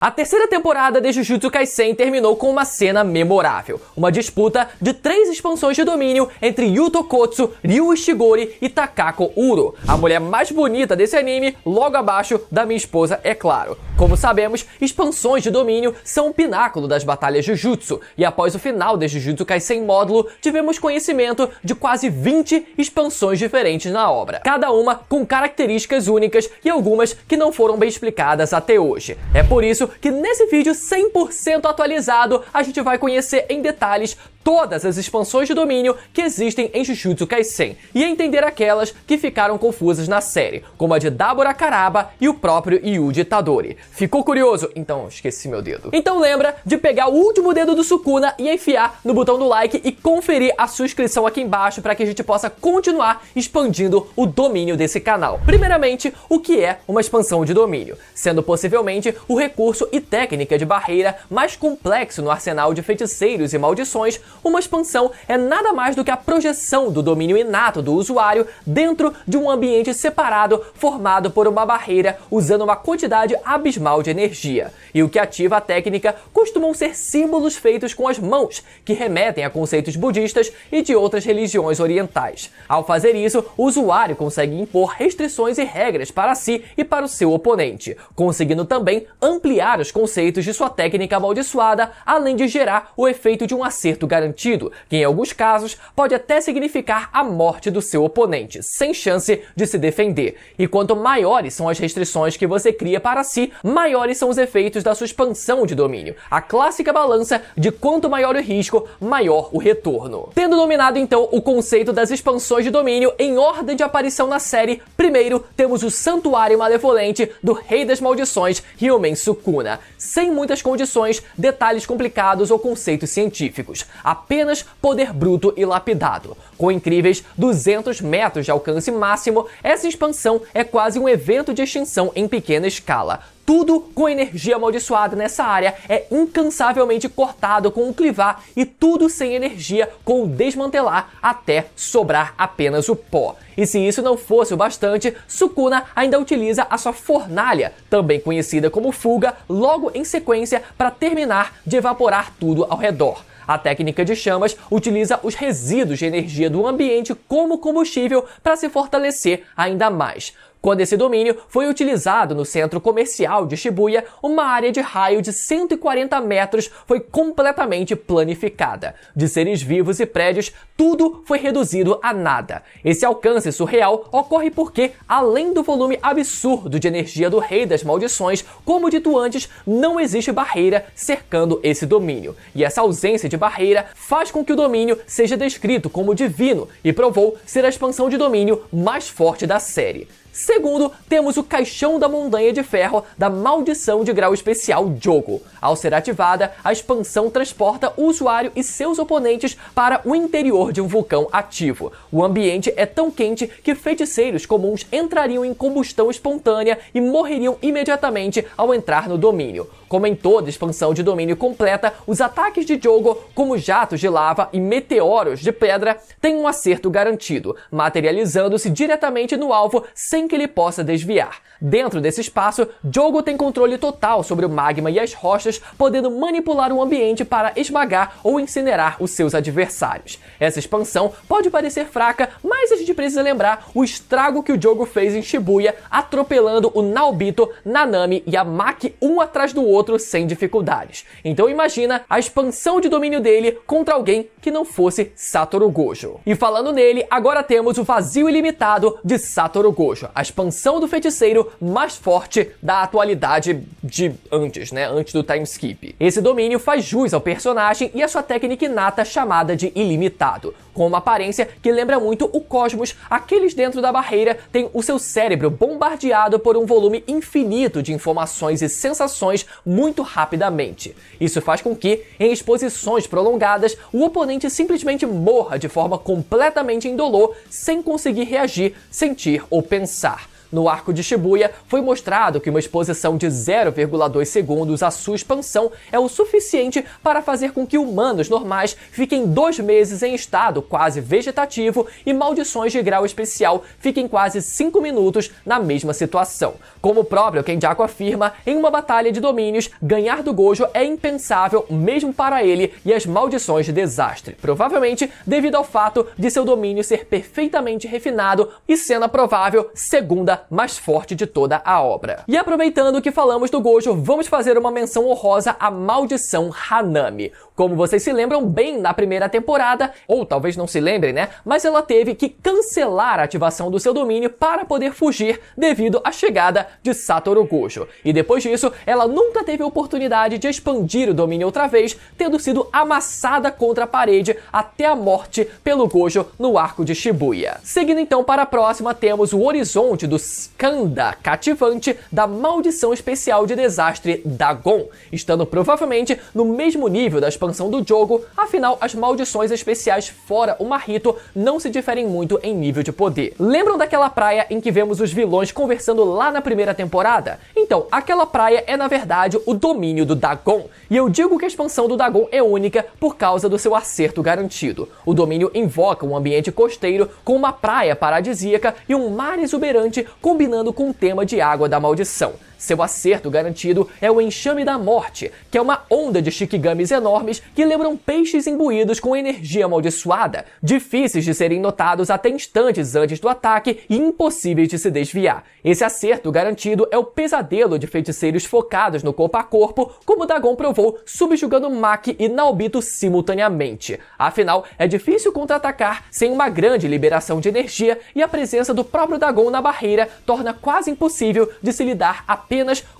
A terceira temporada de Jujutsu Kaisen terminou com uma cena memorável. Uma disputa de 3 expansões de domínio entre Yuto Kotsu, Ryu Ishigori e Takako Uro. A mulher mais bonita desse anime, logo abaixo da minha esposa, é claro. Como sabemos, expansões de domínio são o pináculo das batalhas Jujutsu. E após o final de Jujutsu Kaisen módulo, tivemos conhecimento de quase 20 expansões diferentes na obra. Cada uma com características únicas e algumas que não foram bem explicadas até hoje. É por isso que nesse vídeo 100% atualizado a gente vai conhecer em detalhes todas as expansões de domínio que existem em Jujutsu Kaisen e entender aquelas que ficaram confusas na série, como a de Dabura Karaba e o próprio Yuji Itadori. Ficou curioso? Então esqueci meu dedo. Então lembra de pegar o último dedo do Sukuna e enfiar no botão do like e conferir a sua inscrição aqui embaixo para que a gente possa continuar expandindo o domínio desse canal. Primeiramente, o que é uma expansão de domínio? Sendo possivelmente o recurso e técnica de barreira mais complexo no arsenal de feiticeiros e maldições, uma expansão é nada mais do que a projeção do domínio inato do usuário dentro de um ambiente separado formado por uma barreira usando uma quantidade abismal de energia. E o que ativa a técnica costumam ser símbolos feitos com as mãos, que remetem a conceitos budistas e de outras religiões orientais. Ao fazer isso, o usuário consegue impor restrições e regras para si e para o seu oponente, conseguindo também ampliar os conceitos de sua técnica amaldiçoada, além de gerar o efeito de um acerto garantido, que em alguns casos pode até significar a morte do seu oponente, sem chance de se defender. E quanto maiores são as restrições que você cria para si, maiores são os efeitos da sua expansão de domínio. A clássica balança de quanto maior o risco, maior o retorno. Tendo dominado então o conceito das expansões de domínio em ordem de aparição na série, primeiro temos o Santuário Malevolente do Rei das Maldições, Ryomen Sukuna, sem muitas condições, detalhes complicados ou conceitos científicos. Apenas poder bruto e lapidado. Com incríveis 200 metros de alcance máximo, essa expansão é quase um evento de extinção em pequena escala. Tudo com energia amaldiçoada nessa área é incansavelmente cortado com o clivar e tudo sem energia com o desmantelar até sobrar apenas o pó. E se isso não fosse o bastante, Sukuna ainda utiliza a sua fornalha, também conhecida como fuga, logo em sequência para terminar de evaporar tudo ao redor. A técnica de chamas utiliza os resíduos de energia do ambiente como combustível para se fortalecer ainda mais. Quando esse domínio foi utilizado no centro comercial de Shibuya, uma área de raio de 140 metros foi completamente planificada. De seres vivos e prédios, tudo foi reduzido a nada. Esse alcance surreal ocorre porque, além do volume absurdo de energia do Rei das Maldições, como dito antes, não existe barreira cercando esse domínio. E essa ausência de barreira faz com que o domínio seja descrito como divino e provou ser a expansão de domínio mais forte da série. Segundo, temos o Caixão da Montanha de Ferro da Maldição de Grau Especial Jogo. Ao ser ativada, a expansão transporta o usuário e seus oponentes para o interior de um vulcão ativo. O ambiente é tão quente que feiticeiros comuns entrariam em combustão espontânea e morreriam imediatamente ao entrar no domínio. Como em toda expansão de domínio completa, os ataques de Jogo, como jatos de lava e meteoros de pedra, têm um acerto garantido, materializando-se diretamente no alvo sem que ele possa desviar. Dentro desse espaço, Jogo tem controle total sobre o magma e as rochas, podendo manipular o ambiente para esmagar ou incinerar os seus adversários. Essa expansão pode parecer fraca, mas a gente precisa lembrar o estrago que o Jogo fez em Shibuya, atropelando o Naobito, Nanami e a Maki um atrás do outro sem dificuldades. Então imagina a expansão de domínio dele contra alguém que não fosse Satoru Gojo. E falando nele, agora temos o Vazio Ilimitado de Satoru Gojo, a expansão do feiticeiro mais forte da atualidade de antes, né? Antes do time skip. Esse domínio faz jus ao personagem e a sua técnica inata chamada de Ilimitado. Com uma aparência que lembra muito o Cosmos, aqueles dentro da barreira têm o seu cérebro bombardeado por um volume infinito de informações e sensações muito rapidamente. Isso faz com que, em exposições prolongadas, o oponente simplesmente morra de forma completamente indolor, sem conseguir reagir, sentir ou pensar. No arco de Shibuya, foi mostrado que uma exposição de 0,2 segundos à sua expansão é o suficiente para fazer com que humanos normais fiquem 2 meses em estado quase vegetativo e maldições de grau especial fiquem quase 5 minutos na mesma situação. Como o próprio Kenjaku afirma, em uma batalha de domínios, ganhar do Gojo é impensável mesmo para ele e as maldições de desastre, provavelmente devido ao fato de seu domínio ser perfeitamente refinado e sendo a provável segunda mais forte de toda a obra. E aproveitando que falamos do Gojo, vamos fazer uma menção honrosa à maldição Hanami. Como vocês se lembram bem na primeira temporada, ou talvez não se lembrem, né? Mas ela teve que cancelar a ativação do seu domínio para poder fugir devido à chegada de Satoru Gojo. E depois disso, ela nunca teve a oportunidade de expandir o domínio outra vez, tendo sido amassada contra a parede até a morte pelo Gojo no arco de Shibuya. Seguindo então para a próxima, temos o horizonte do Skanda cativante da maldição especial de desastre Dagon, estando provavelmente no mesmo nível da expansão do jogo, afinal as maldições especiais fora o Mahito não se diferem muito em nível de poder. Lembram daquela praia em que vemos os vilões conversando lá na primeira temporada? Então, aquela praia é na verdade o domínio do Dagon, e eu digo que a expansão do Dagon é única por causa do seu acerto garantido. O domínio invoca um ambiente costeiro com uma praia paradisíaca e um mar exuberante combinando com o tema de água da maldição. Seu acerto garantido é o Enxame da Morte, que é uma onda de Shikigamis enormes que lembram peixes imbuídos com energia amaldiçoada, difíceis de serem notados até instantes antes do ataque e impossíveis de se desviar. Esse acerto garantido é o pesadelo de feiticeiros focados no corpo a corpo, como Dagon provou subjugando Maki e Naobito simultaneamente. Afinal, é difícil contra-atacar sem uma grande liberação de energia, e a presença do próprio Dagon na barreira torna quase impossível de se lidar apenas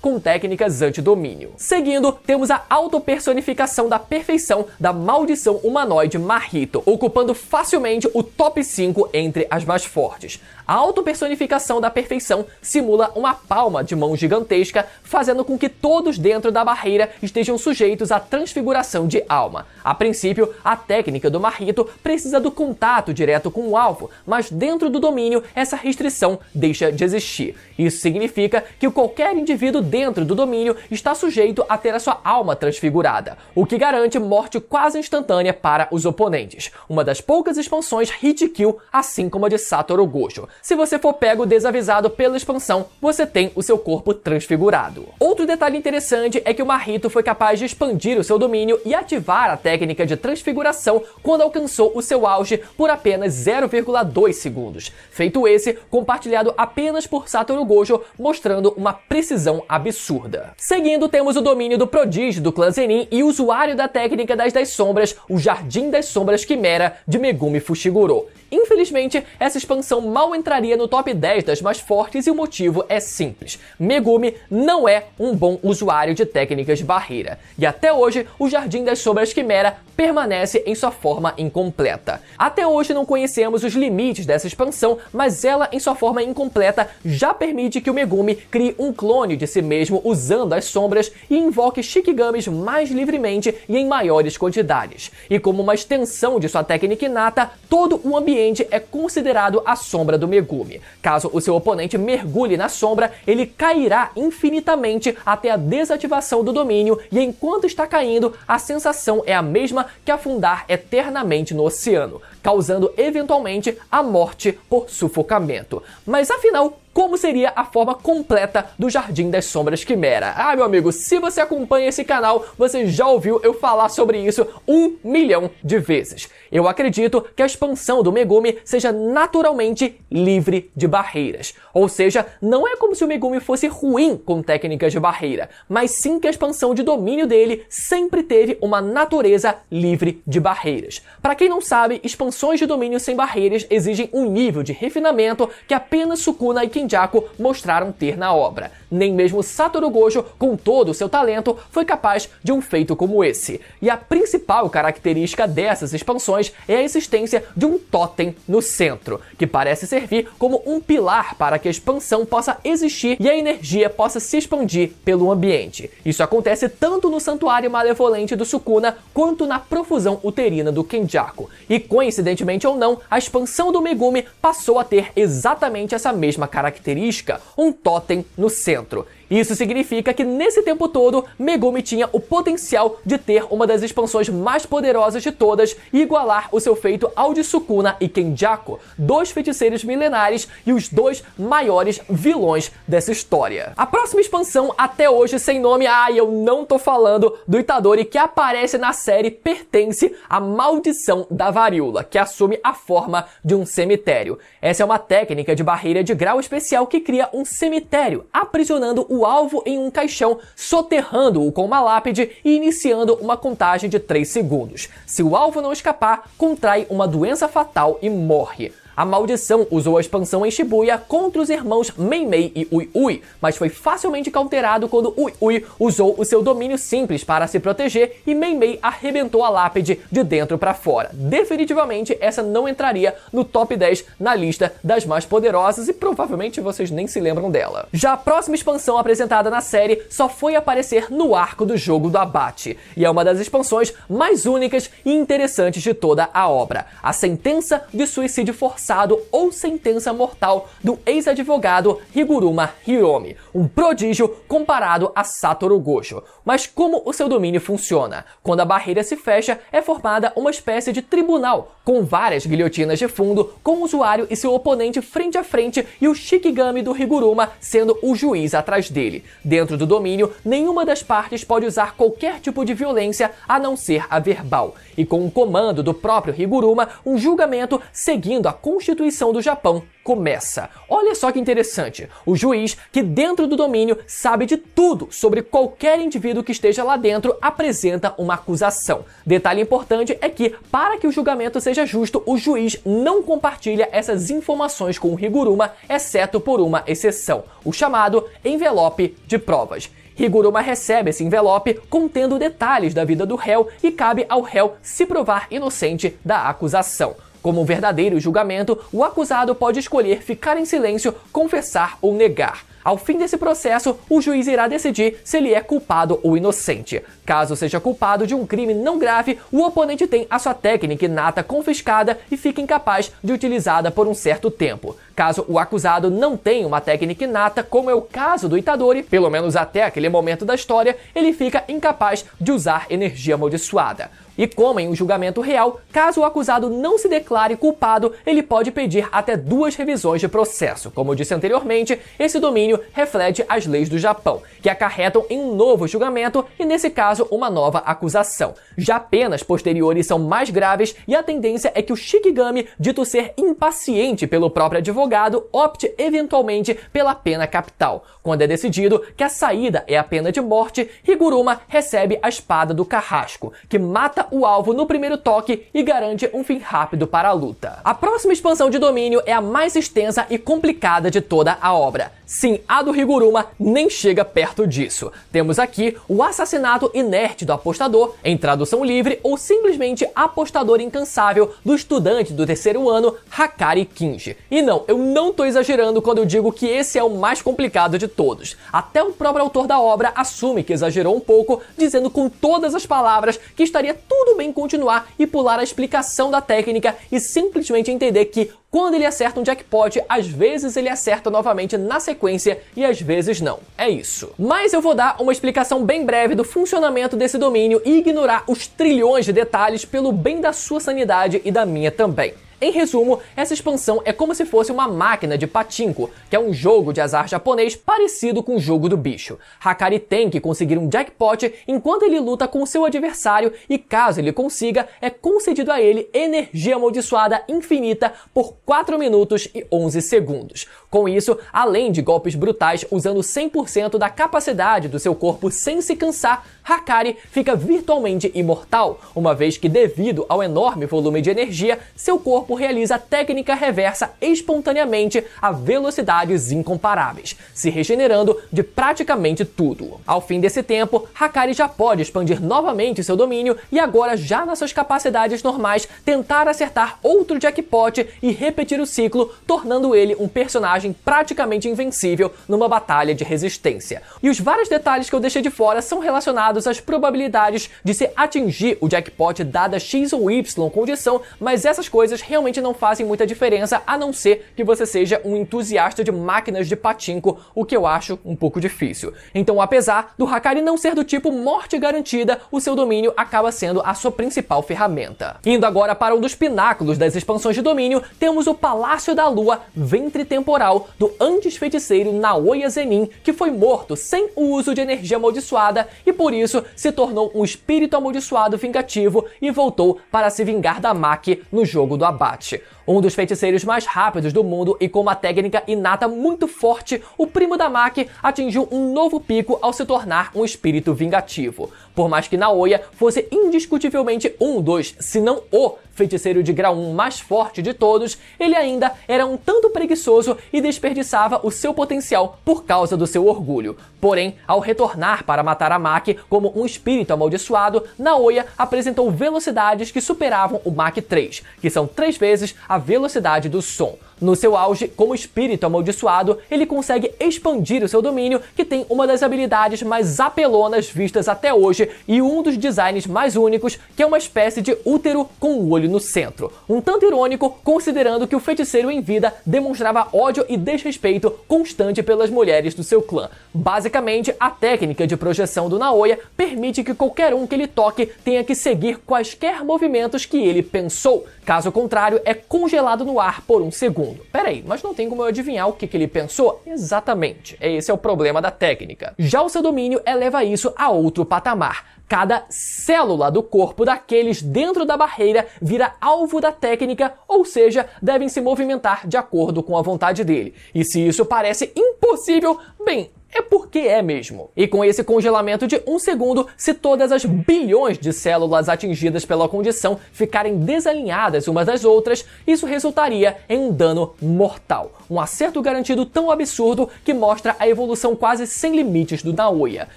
com técnicas anti-domínio. Seguindo, temos a autopersonificação da perfeição da maldição humanoide Mahito, ocupando facilmente o top 5 entre as mais fortes. A autopersonificação da perfeição simula uma palma de mão gigantesca, fazendo com que todos dentro da barreira estejam sujeitos à transfiguração de alma. A princípio, a técnica do Mahito precisa do contato direto com o alvo, mas dentro do domínio essa restrição deixa de existir. Isso significa que qualquer indivíduo dentro do domínio está sujeito a ter a sua alma transfigurada, o que garante morte quase instantânea para os oponentes. Uma das poucas expansões hit kill, assim como a de Satoru Gojo. Se você for pego desavisado pela expansão, você tem o seu corpo transfigurado. Outro detalhe interessante é que o Mahito foi capaz de expandir o seu domínio e ativar a técnica de transfiguração quando alcançou o seu auge por apenas 0,2 segundos. Feito esse, compartilhado apenas por Satoru Gojo, mostrando uma precisão absurda. Seguindo, temos o domínio do prodígio do clã Zenin e usuário da técnica das 10 sombras, o Jardim das Sombras Quimera de Megumi Fushiguro. Infelizmente, essa expansão mal entraria no top 10 das mais fortes e o motivo é simples. Megumi não é um bom usuário de técnicas de barreira, e até hoje o Jardim das Sombras Quimera permanece em sua forma incompleta. Até hoje não conhecemos os limites dessa expansão, mas ela em sua forma incompleta já permite que o Megumi crie um clone de si mesmo usando as sombras e invoque Shikigamis mais livremente e em maiores quantidades. E como uma extensão de sua técnica inata, todo o ambiente é considerado a sombra do Megumi. Caso o seu oponente mergulhe na sombra, ele cairá infinitamente até a desativação do domínio, e enquanto está caindo, a sensação é a mesma que afundar eternamente no oceano, causando eventualmente a morte por sufocamento. Mas afinal, como seria a forma completa do Jardim das Sombras Quimera? Ah, meu amigo, se você acompanha esse canal, você já ouviu eu falar sobre isso 1 milhão de vezes. Eu acredito que a expansão do Megumi seja naturalmente livre de barreiras. Ou seja, não é como se o Megumi fosse ruim com técnicas de barreira, mas sim que a expansão de domínio dele sempre teve uma natureza livre de barreiras. Para quem não sabe, expansões de domínio sem barreiras exigem um nível de refinamento que apenas Sukuna e Kenjaku mostraram ter na obra. nem mesmo Satoru Gojo, com todo o seu talento, foi capaz de um feito como esse. E a principal característica dessas expansões é a existência de um totem no centro, que parece servir como um pilar para que a expansão possa existir e a energia possa se expandir pelo ambiente. Isso acontece tanto no Santuário Malevolente do Sukuna, quanto na profusão uterina do Kenjaku. E coincidentemente ou não, a expansão do Megumi passou a ter exatamente essa mesma característica, um totem no centro. Isso significa que nesse tempo todo, Megumi tinha o potencial de ter uma das expansões mais poderosas de todas e igualar o seu feito ao de Sukuna e Kenjaku, dois feiticeiros milenares e os dois maiores vilões dessa história. A próxima expansão, até hoje sem nome, eu não tô falando do Itadori, que aparece na série, pertence à Maldição da Varíola, que assume a forma de um cemitério. Essa é uma técnica de barreira de grau especial que cria um cemitério, aprisionando o alvo em um caixão, soterrando-o com uma lápide e iniciando uma contagem de 3 segundos. Se o alvo não escapar, contrai uma doença fatal e morre. A maldição usou a expansão em Shibuya contra os irmãos Mei-Mei e Ui-Ui, mas foi facilmente cauterado quando Ui-Ui usou o seu domínio simples para se proteger e Mei-Mei arrebentou a lápide de dentro para fora. Definitivamente essa não entraria no top 10 na lista das mais poderosas e provavelmente vocês nem se lembram dela. Já a próxima expansão apresentada na série só foi aparecer no arco do Jogo do Abate, e é uma das expansões mais únicas e interessantes de toda a obra, a Sentença de Suicídio Forçado ou Sentença Mortal do ex-advogado Higuruma Hiromi, um prodígio comparado a Satoru Gojo. Mas como o seu domínio funciona? Quando a barreira se fecha, é formada uma espécie de tribunal, com várias guilhotinas de fundo, com o usuário e seu oponente frente a frente e o Shikigami do Higuruma sendo o juiz atrás dele. Dentro do domínio, nenhuma das partes pode usar qualquer tipo de violência a não ser a verbal. E com o comando do próprio Higuruma, um julgamento seguindo a Constituição do Japão começa. Olha só que interessante, o juiz, que dentro do domínio sabe de tudo sobre qualquer indivíduo que esteja lá dentro, apresenta uma acusação. Detalhe importante é que, para que o julgamento seja justo, o juiz não compartilha essas informações com o Higuruma, exceto por uma exceção, o chamado envelope de provas. Higuruma recebe esse envelope contendo detalhes da vida do réu e cabe ao réu se provar inocente da acusação. Como um verdadeiro julgamento, o acusado pode escolher ficar em silêncio, confessar ou negar. Ao fim desse processo, o juiz irá decidir se ele é culpado ou inocente. Caso seja culpado de um crime não grave, o oponente tem a sua técnica inata confiscada e fica incapaz de utilizá-la por um certo tempo. Caso o acusado não tenha uma técnica inata, como é o caso do Itadori, pelo menos até aquele momento da história, ele fica incapaz de usar energia amaldiçoada. E como em um julgamento real, caso o acusado não se declare culpado, ele pode pedir até 2 revisões de processo. Como eu disse anteriormente, esse domínio reflete as leis do Japão, que acarretam em um novo julgamento e, nesse caso, uma nova acusação. Já penas posteriores são mais graves e a tendência é que o Shikigami, dito ser impaciente pelo próprio advogado, opte eventualmente pela pena capital. Quando é decidido que a saída é a pena de morte, Higuruma recebe a espada do carrasco, que mata o alvo no primeiro toque e garante um fim rápido para a luta. A próxima expansão de domínio é a mais extensa e complicada de toda a obra. Sim, a do Higuruma nem chega perto disso. Temos aqui o assassinato inerte do apostador, em tradução livre, ou simplesmente apostador incansável do estudante do 3º ano, Hakari Kinji. E não, eu não tô exagerando quando eu digo que esse é o mais complicado de todos. Até o próprio autor da obra assume que exagerou um pouco, dizendo com todas as palavras que estaria tudo bem continuar e pular a explicação da técnica e simplesmente entender que quando ele acerta um jackpot, às vezes ele acerta novamente na sequência e às vezes não. É isso. Mas eu vou dar uma explicação bem breve do funcionamento desse domínio e ignorar os trilhões de detalhes pelo bem da sua sanidade e da minha também. Em resumo, essa expansão é como se fosse uma máquina de pachinko, que é um jogo de azar japonês parecido com o jogo do bicho. Hakari tem que conseguir um jackpot enquanto ele luta com o seu adversário e, caso ele consiga, é concedido a ele energia amaldiçoada infinita por 4 minutos e 11 segundos. Com isso, além de golpes brutais usando 100% da capacidade do seu corpo sem se cansar, Hakari fica virtualmente imortal, uma vez que, devido ao enorme volume de energia, seu corpo realiza a técnica reversa espontaneamente a velocidades incomparáveis, se regenerando de praticamente tudo. Ao fim desse tempo, Hakari já pode expandir novamente seu domínio e agora, já nas suas capacidades normais, tentar acertar outro jackpot e repetir o ciclo, tornando ele um personagem praticamente invencível numa batalha de resistência. E os vários detalhes que eu deixei de fora são relacionados às probabilidades de se atingir o jackpot dada X ou Y condição, mas essas coisas realmente não fazem muita diferença, a não ser que você seja um entusiasta de máquinas de pachinko, o que eu acho um pouco difícil. Então, apesar do Hakari não ser do tipo morte garantida, o seu domínio acaba sendo a sua principal ferramenta. Indo agora para um dos pináculos das expansões de domínio, temos o Palácio da Lua Ventre Temporal do antes feiticeiro Naoya Zenin, que foi morto sem o uso de energia amaldiçoada e por isso se tornou um espírito amaldiçoado vingativo e voltou para se vingar da Maki no jogo do abate. Um dos feiticeiros mais rápidos do mundo e com uma técnica inata muito forte, o primo da Maki atingiu um novo pico ao se tornar um espírito vingativo. Por mais que Naoya fosse indiscutivelmente um dos, se não o, feiticeiro de grau 1 mais forte de todos, ele ainda era um tanto preguiçoso e desperdiçava o seu potencial por causa do seu orgulho. Porém, ao retornar para matar a Maki como um espírito amaldiçoado, Naoya apresentou velocidades que superavam o Mach 3, que são 3 vezes a velocidade do som. No seu auge, como espírito amaldiçoado, ele consegue expandir o seu domínio, que tem uma das habilidades mais apelonas vistas até hoje e um dos designs mais únicos, que é uma espécie de útero com um olho no centro. Um tanto irônico, considerando que o feiticeiro em vida demonstrava ódio e desrespeito constante pelas mulheres do seu clã. Basicamente, a técnica de projeção do Naoya permite que qualquer um que ele toque tenha que seguir quaisquer movimentos que ele pensou. Caso contrário, é congelado no ar por um segundo. Peraí, mas não tem como eu adivinhar o que ele pensou? Exatamente, esse é o problema da técnica. Já o seu domínio eleva isso a outro patamar. Cada célula do corpo daqueles dentro da barreira vira alvo da técnica, ou seja, devem se movimentar de acordo com a vontade dele. E se isso parece impossível, bem, é porque é mesmo. E com esse congelamento de 1 segundo, se todas as bilhões de células atingidas pela condição ficarem desalinhadas umas das outras, isso resultaria em um dano mortal. Um acerto garantido tão absurdo que mostra a evolução quase sem limites do Naoya,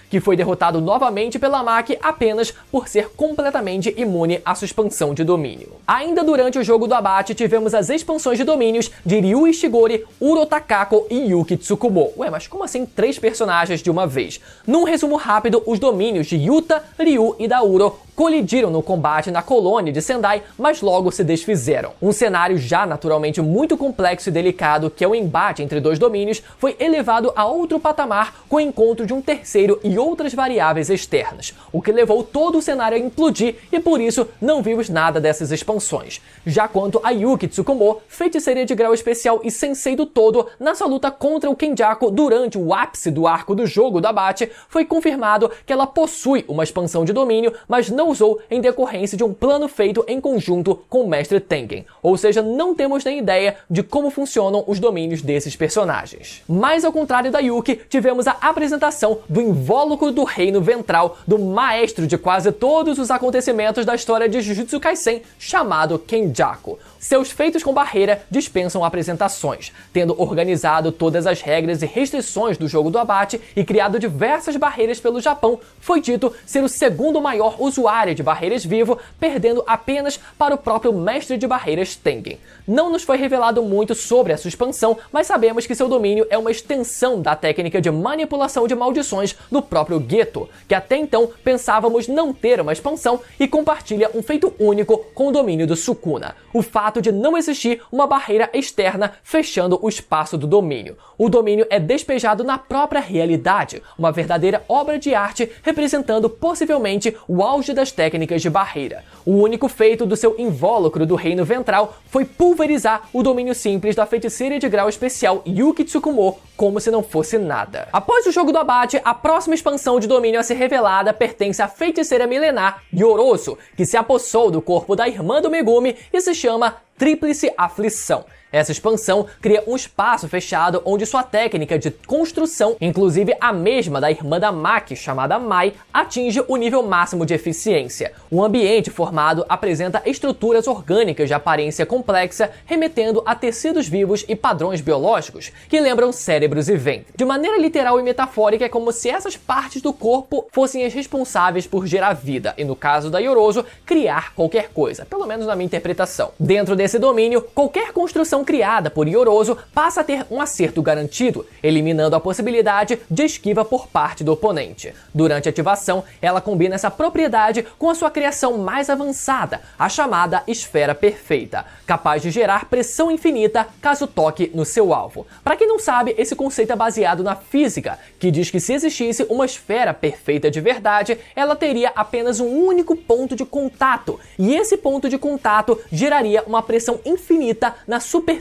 que foi derrotado novamente pela Maki apenas por ser completamente imune à sua expansão de domínio. Ainda durante o jogo do abate, tivemos as expansões de domínios de Ryu Ishigori, Uro Takako e Yuki Tsukumo. Ué, mas como assim 3 personagens de uma vez? Num resumo rápido, os domínios de Yuta, Ryu e da Uro colidiram no combate na colônia de Sendai, mas logo se desfizeram. Um cenário já naturalmente muito complexo e delicado, que é o embate entre dois domínios, foi elevado a outro patamar com o encontro de um terceiro e outras variáveis externas, o que levou todo o cenário a implodir e por isso não vimos nada dessas expansões. Já quanto a Yuki Tsukumo, feiticeira de grau especial e sensei do todo, na sua luta contra o Kenjaku durante o ápice do arco do jogo do abate, foi confirmado que ela possui uma expansão de domínio, mas não usou em decorrência de um plano feito em conjunto com o mestre Tengen, ou seja, não temos nem ideia de como funcionam os domínios desses personagens. Mas ao contrário da Yuki, tivemos a apresentação do invólucro do reino ventral do maestro de quase todos os acontecimentos da história de Jujutsu Kaisen, chamado Kenjaku. Seus feitos com barreira dispensam apresentações, tendo organizado todas as regras e restrições do jogo do abate e criado diversas barreiras pelo Japão, foi dito ser o segundo maior usuário de barreiras vivo, perdendo apenas para o próprio mestre de barreiras Tengen. Não nos foi revelado muito sobre a sua expansão, mas sabemos que seu domínio é uma extensão da técnica de manipulação de maldições do próprio Geto, que até então pensávamos não ter uma expansão e compartilha um feito único com o domínio do Sukuna, o fato de não existir uma barreira externa fechando o espaço do domínio. O domínio é despejado na própria realidade, uma verdadeira obra de arte representando possivelmente o auge das técnicas de barreira. O único feito do seu invólucro do reino ventral foi pulverizar o domínio simples da feiticeira de grau especial Yuki Tsukumo como se não fosse nada. Após o jogo do abate, a próxima expansão de domínio a ser revelada pertence à feiticeira milenar Yorozu, que se apossou do corpo da irmã do Megumi e se chama Tríplice Aflição. Essa expansão cria um espaço fechado onde sua técnica de construção, inclusive a mesma da irmã da Maki, chamada Mai, atinge o nível máximo de eficiência. O ambiente formado apresenta estruturas orgânicas de aparência complexa, remetendo a tecidos vivos e padrões biológicos que lembram cérebros e ventre. De maneira literal e metafórica, é como se essas partes do corpo fossem as responsáveis por gerar vida e, no caso da Yorozu, criar qualquer coisa, pelo menos na minha interpretação. Dentro desse domínio, qualquer construção criada por Yorozu passa a ter um acerto garantido, eliminando a possibilidade de esquiva por parte do oponente. Durante a ativação, ela combina essa propriedade com a sua criação mais avançada, a chamada Esfera Perfeita, capaz de gerar pressão infinita caso toque no seu alvo. Para quem não sabe, esse conceito é baseado na física, que diz que se existisse uma esfera perfeita de verdade, ela teria apenas um único ponto de contato, e esse ponto de contato geraria uma pressão infinita na superfície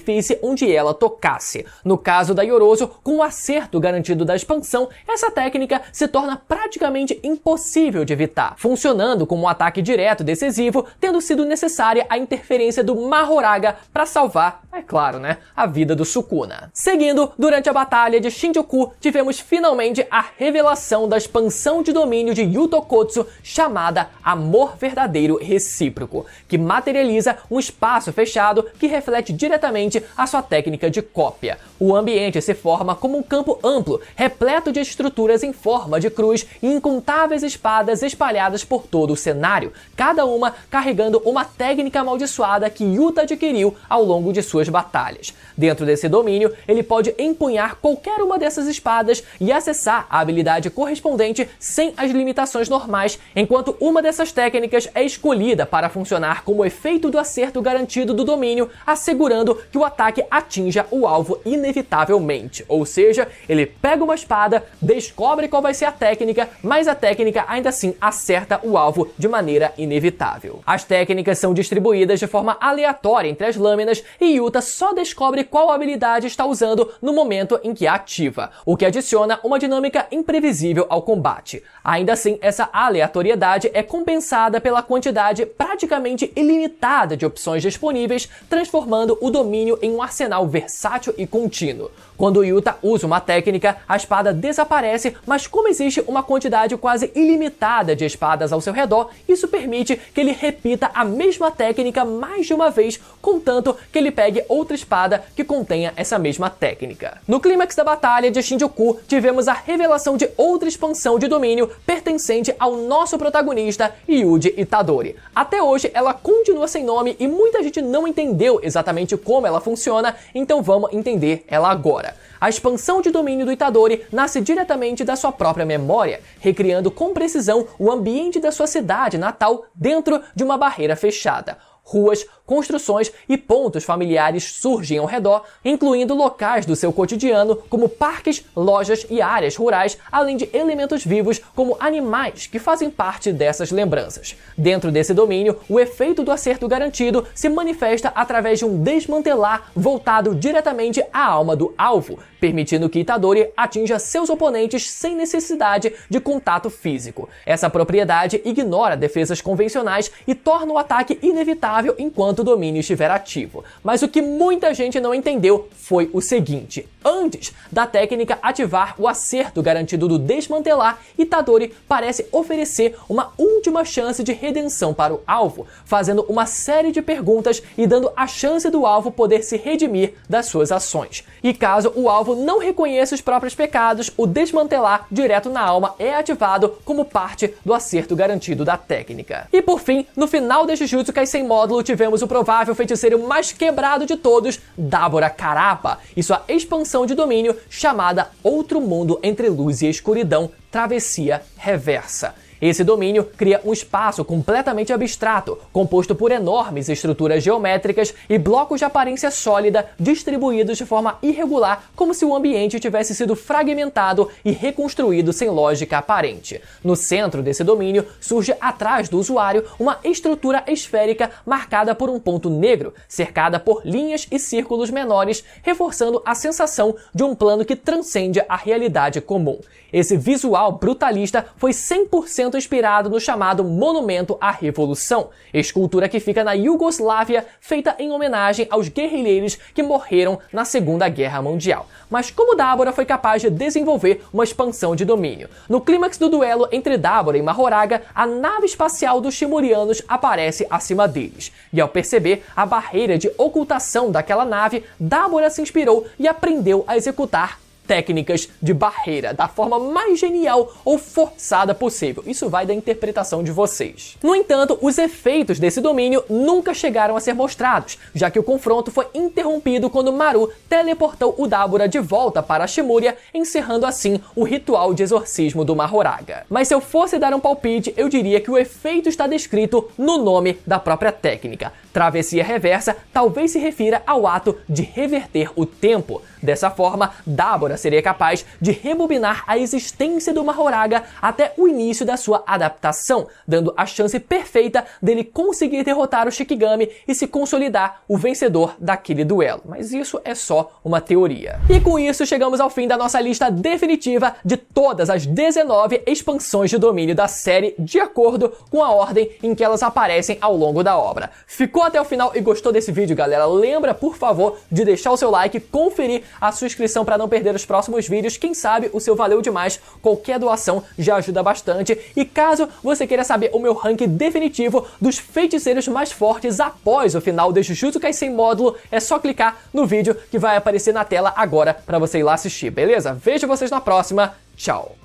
onde ela tocasse. No caso da Yorozu, com o acerto garantido da expansão, essa técnica se torna praticamente impossível de evitar, funcionando como um ataque direto decisivo, tendo sido necessária a interferência do Mahoraga para salvar, é claro, a vida do Sukuna. Seguindo, durante a batalha de Shinjuku, tivemos finalmente a revelação da expansão de domínio de Yuto Kotsu chamada Amor Verdadeiro Recíproco, que materializa um espaço fechado que reflete diretamente a sua técnica de cópia. O ambiente se forma como um campo amplo, repleto de estruturas em forma de cruz e incontáveis espadas espalhadas por todo o cenário, cada uma carregando uma técnica amaldiçoada que Yuta adquiriu ao longo de suas batalhas. Dentro desse domínio, ele pode empunhar qualquer uma dessas espadas e acessar a habilidade correspondente sem as limitações normais, enquanto uma dessas técnicas é escolhida para funcionar como efeito do acerto garantido do domínio, assegurando que o ataque atinja o alvo inevitavelmente. Ou seja, ele pega uma espada, descobre qual vai ser a técnica, mas a técnica ainda assim acerta o alvo de maneira inevitável. As técnicas são distribuídas de forma aleatória entre as lâminas e Yuta só descobre qual habilidade está usando no momento em que a ativa, o que adiciona uma dinâmica imprevisível ao combate. Ainda assim, essa aleatoriedade é compensada pela quantidade praticamente ilimitada de opções disponíveis, transformando o domínio em um arsenal versátil e contínuo. Quando Yuta usa uma técnica, a espada desaparece, mas como existe uma quantidade quase ilimitada de espadas ao seu redor, isso permite que ele repita a mesma técnica mais de uma vez, contanto que ele pegue outra espada que contenha essa mesma técnica. No clímax da batalha de Shinjuku, tivemos a revelação de outra expansão de domínio pertencente ao nosso protagonista, Yuji Itadori. Até hoje, ela continua sem nome e muita gente não entendeu exatamente como ela funciona, então vamos entender ela agora. A expansão de domínio do Itadori nasce diretamente da sua própria memória, recriando com precisão o ambiente da sua cidade natal dentro de uma barreira fechada. Ruas, construções e pontos familiares surgem ao redor, incluindo locais do seu cotidiano como parques, lojas e áreas rurais, além de elementos vivos como animais que fazem parte dessas lembranças. Dentro desse domínio, o efeito do acerto garantido se manifesta através de um desmantelar voltado diretamente à alma do alvo, permitindo que Itadori atinja seus oponentes sem necessidade de contato físico. Essa propriedade ignora defesas convencionais e torna o ataque inevitável enquanto o domínio estiver ativo. Mas o que muita gente não entendeu foi o seguinte: antes da técnica ativar o acerto garantido do desmantelar, Itadori parece oferecer uma última chance de redenção para o alvo, fazendo uma série de perguntas e dando a chance do alvo poder se redimir das suas ações. E caso o alvo não reconheça os próprios pecados, o desmantelar direto na alma é ativado como parte do acerto garantido da técnica. E por fim, no final de Jujutsu Kaisen módulo, tivemos o provável feiticeiro mais quebrado de todos, Dabura Carapa, e sua expansão de domínio chamada Outro Mundo Entre Luz e Escuridão, Travessia Reversa. Esse domínio cria um espaço completamente abstrato, composto por enormes estruturas geométricas e blocos de aparência sólida distribuídos de forma irregular, como se o ambiente tivesse sido fragmentado e reconstruído sem lógica aparente. No centro desse domínio surge atrás do usuário uma estrutura esférica marcada por um ponto negro, cercada por linhas e círculos menores, reforçando a sensação de um plano que transcende a realidade comum. Esse visual brutalista foi 100% monumento inspirado no chamado Monumento à Revolução, escultura que fica na Iugoslávia, feita em homenagem aos guerrilheiros que morreram na Segunda Guerra Mundial. Mas como Débora foi capaz de desenvolver uma expansão de domínio? No clímax do duelo entre Débora e Mahoraga, a nave espacial dos Timurianos aparece acima deles. E ao perceber a barreira de ocultação daquela nave, Débora se inspirou e aprendeu a executar técnicas de barreira da forma mais genial ou forçada possível. Isso vai da interpretação de vocês. No entanto, os efeitos desse domínio nunca chegaram a ser mostrados, já que o confronto foi interrompido quando Maru teleportou o Débora de volta para a Shimúria, encerrando assim o ritual de exorcismo do Mahoraga. Mas se eu fosse dar um palpite, eu diria que o efeito está descrito no nome da própria técnica. Travessia reversa talvez se refira ao ato de reverter o tempo. Dessa forma, Débora seria capaz de rebobinar a existência do Mahoraga até o início da sua adaptação, dando a chance perfeita dele conseguir derrotar o Shikigami e se consolidar o vencedor daquele duelo. Mas isso é só uma teoria. E com isso chegamos ao fim da nossa lista definitiva de todas as 19 expansões de domínio da série, de acordo com a ordem em que elas aparecem ao longo da obra. Ficou até o final e gostou desse vídeo, galera? Lembra, por favor, de deixar o seu like, conferir a sua inscrição para não perder os próximos vídeos. Quem sabe o seu valeu demais, qualquer doação já ajuda bastante. E caso você queira saber o meu ranking definitivo dos feiticeiros mais fortes após o final de Jujutsu Kaisen módulo, é só clicar no vídeo que vai aparecer na tela agora para você ir lá assistir, beleza? Vejo vocês na próxima, tchau!